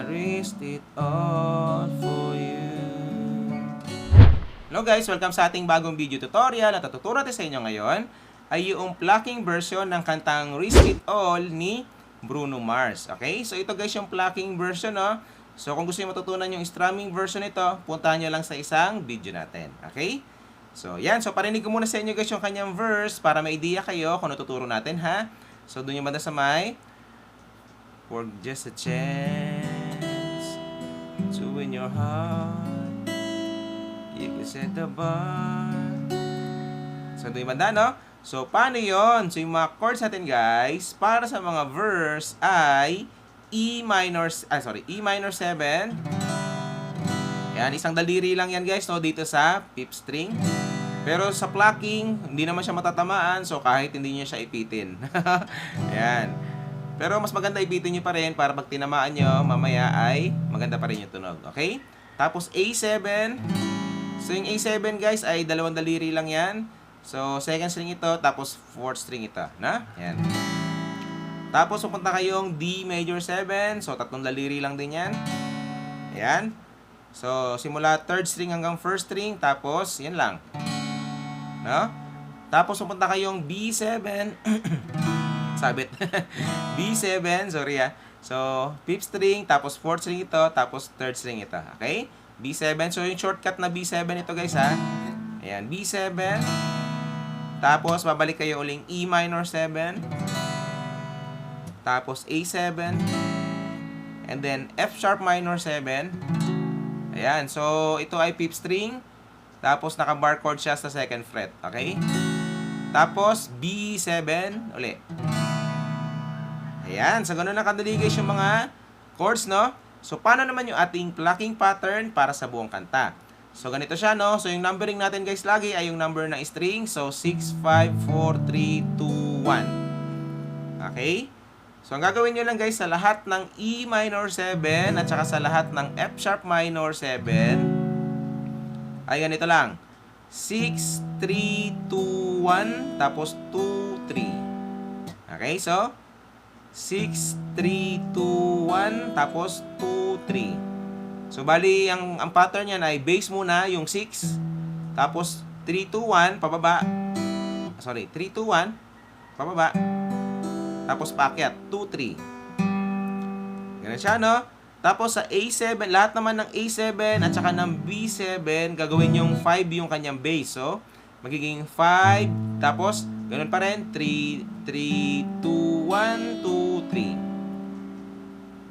risked it all for you. Hello guys, welcome sa ating bagong video tutorial. At tuturo natin sa inyo ngayon ay yung plucking version ng kantang Risk It All ni Bruno Mars. Okay? So ito guys yung plucking version, no? So kung gusto niyo matutunan yung strumming version nito, puntahan niyo lang sa isang video natin. Okay? So yan, so parinig ko muna sa inyo guys yung kanyang verse para may idea kayo kung ano tuturo natin, ha? So doon yung banda sa may for just a chance to win your heart, you can set the bar. So doon yung banda, no? So, paano yun? So, yung mga chords natin, guys, para sa mga verse ay E minor 7. Yan, isang daliri lang yan, guys, no, dito sa fifth string. Pero sa plucking, hindi naman siya matatamaan, so kahit hindi niyo siya ipitin. Yan. Pero mas maganda ipitin niyo pa rin para pag tinamaan niyo, mamaya ay maganda pa rin yung tunog. Okay? Tapos A7. So, yung A7, guys, ay dalawang daliri lang yan. So, second string ito, tapos fourth string ito, na? Yan. Tapos, pupunta kayong D major 7. So, tatlong daliri lang din yan. Ayan. So, simula third string hanggang first string, tapos, yan lang. No? Tapos, pupunta kayong B7. Sabit. B7, sorry ah. So, fifth string, tapos fourth string ito, tapos third string ito. Okay? B7. So, yung shortcut na B7 ito, guys, ha? Ayan, B7. Tapos, babalik kayo uling E minor 7. Tapos, A7. And then, F sharp minor 7. Ayan. So, ito ay fifth string. Tapos, naka-bar chord siya sa second fret. Okay? Tapos, B7. Uli. Ayan. So, ganun na kadali guys yung mga chords, no? So, paano naman yung ating plucking pattern para sa buong kanta? So, ganito siya, no? So, yung numbering natin, guys, lagi ay yung number ng string. So, 6, 5, 4, 3, 2, 1. Okay? So, ang gagawin nyo lang, guys, sa lahat ng E minor 7 at saka sa lahat ng F sharp minor 7 ay ganito lang. 6, 3, 2, 1, tapos 2, 3. Okay? So, 6, 3, 2, 1, tapos 2, 3. So, bali, ang pattern yan ay base muna, yung 6. Tapos, 3, 2, 1, pababa. Sorry, 3, 2, 1, pababa. Tapos, paakyat, 2, 3. Ganun siya, no? Tapos, sa A7, lahat naman ng A7 at saka ng B7, gagawin yung 5 yung kanyang base. So, magiging 5. Tapos, ganun pa rin, 3, 3, 2, 1, 2, 3.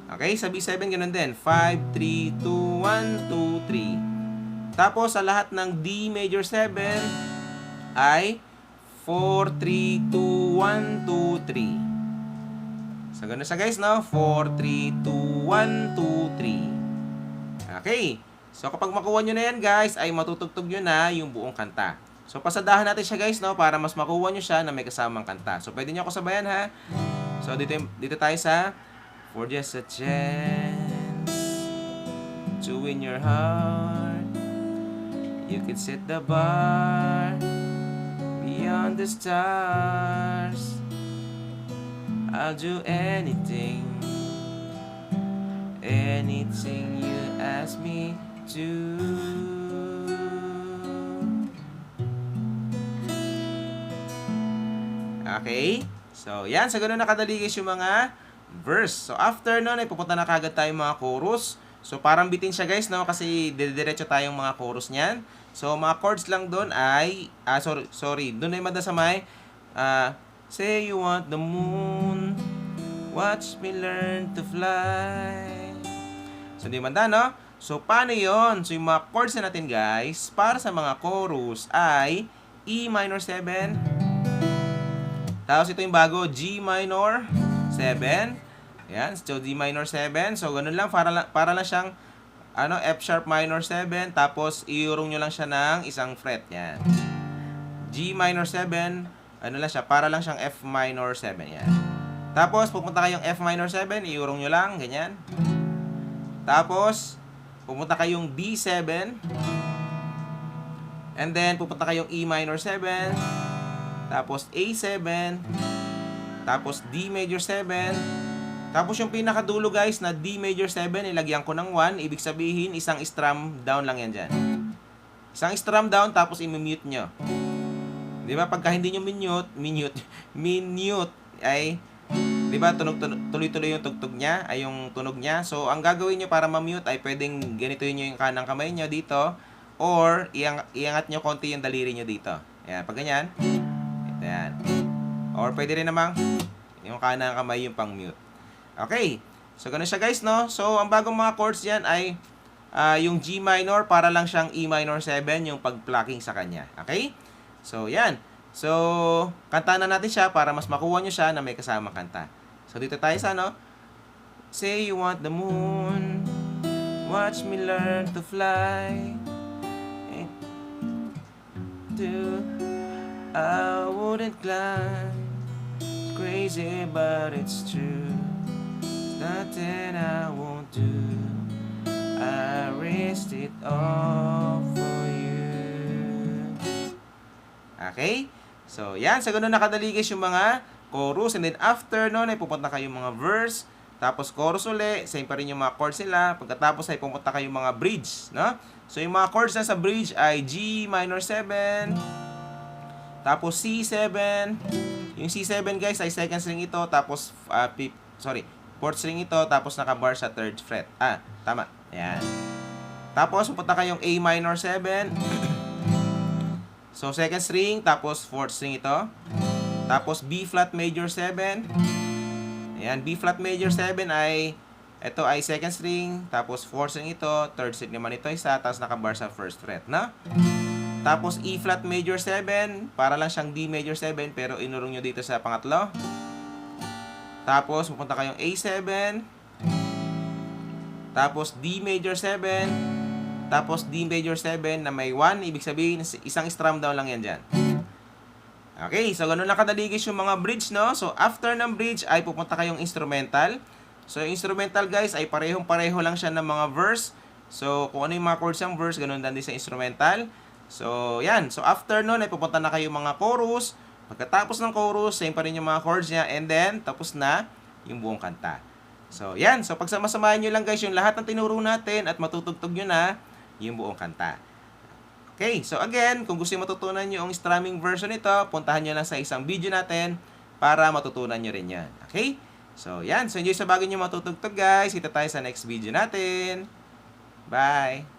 Okay, sa B7 ganun din. 5, 3, 2, 1, 2, 3. Tapos, sa lahat ng D major 7 ay 4, 3, 2, 1, 2, 3. So, ganun siya guys, no? 4, 3, 2, 1, 2, 3. Okay. So, kapag makuha nyo na yan guys, ay matutugtog nyo na yung buong kanta. So, pasadahan natin siya guys, no? Para mas makuha nyo siya na may kasamang kanta. So, pwede nyo ako sabayan ha. So, dito tayo sa for just a chance to win your heart, you could set the bar beyond the stars. I'll do anything, anything you ask me to. Okay? So, yan. Sa ganun nakadali guys yung mga verse. So, after nun, ay pupunta na kagad tayo mga chorus. So, parang bitin siya guys, no? Kasi diretso tayong mga chorus niyan. So, mga chords lang doon ay, sorry, doon ay mada sa may, say you want the moon, watch me learn to fly. So, di manda, no? So, paano yon? So, yung mga chords na natin guys, para sa mga chorus ay E minor 7. Tapos, ito yung bago, G minor 7. Yan, so D minor 7. So, ganun lang, para lang siyang F sharp minor 7. Tapos, iurong nyo lang siya ng isang fret. Yan. G minor 7. Ano lang siya, para lang siyang F minor 7. Yan. Tapos, pupunta kayong F minor 7. Iurong nyo lang, ganyan. Tapos, pupunta kayong B7. And then, pupunta kayong E minor 7. Tapos A7, tapos D major 7, Tapos yung pinakadulo guys na D major 7, ilagyan ko ng 1. Ibig sabihin, isang strum down lang yan dyan. Isang strum down, tapos i-mute nyo. Di ba? Pagka hindi nyo minute, ay, di ba, tuloy-tuloy yung tugtog niya, ay yung tunog niya. So, ang gagawin nyo para ma-mute ay pwedeng ganito nyo yung kanang kamay nyo dito, or iangat nyo konti yung daliri nyo dito. Ayan, pag ganyan. Ito yan. Or pwede rin namang yung kanang kamay yung pang-mute. Okay. So, ganun siya guys, no? So, ang bagong mga chords yan ay yung G minor, para lang siyang E minor 7, yung pag-plucking sa kanya. Okay? So, yan. So, kanta na natin siya para mas makuha nyo siya na may kasama kanta. So, dito tayo sa, no? Say you want the moon, watch me learn to fly. I wouldn't climb. It's crazy, but it's true. Nothing I won't do. I risked it all for you. Okay? So, yan. Sa ganun nakadali guys yung mga chorus. And then after nun, ay pupunta kayo mga verse. Tapos chorus uli. Same pa rin yung mga chords nila. Pagkatapos ay pupunta kayo mga bridge. No? So, yung mga chords na sa bridge ay G minor 7. Tapos C7. Yung C7 guys ay second string ito. Tapos, fourth string ito, tapos naka-bar sa third fret. Tama. Ayan. Tapos, pupunta kayong A minor 7. So, second string, tapos fourth string ito. Tapos, B flat major 7. Ayan, B flat major 7 ay, ito ay second string, tapos fourth string ito, third string naman ito isa, tapos naka-bar sa first fret, na? Tapos, E flat major 7, para lang siyang D major 7, pero inurong nyo dito sa pangatlo. Tapos, pupunta kayong A7. Tapos, D major 7. Tapos, D major 7 na may 1. Ibig sabihin, isang strum down lang yan dyan. Okay, so ganun lang kadali guys yung mga bridge, no? So, after ng bridge ay pupunta kayong instrumental. So, yung instrumental guys ay parehong-pareho lang siya ng mga verse. So, kung ano yung mga chords ng verse, ganun din sa instrumental. So, yan. So, after nun ay pupunta na kayong mga chorus. Pagkatapos ng chorus, same pa rin yung mga chords niya. And then, tapos na yung buong kanta. So, yan. So, pagsama-samahan nyo lang guys yung lahat ng tinuro natin at matutugtog nyo na yung buong kanta. Okay. So, again, kung gusto nyo matutunan nyo ang strumming version nito, puntahan nyo lang sa isang video natin para matutunan nyo rin yan. Okay? So, yan. So, enjoy sa bago nyo matutugtog guys. Kita tayo sa next video natin. Bye!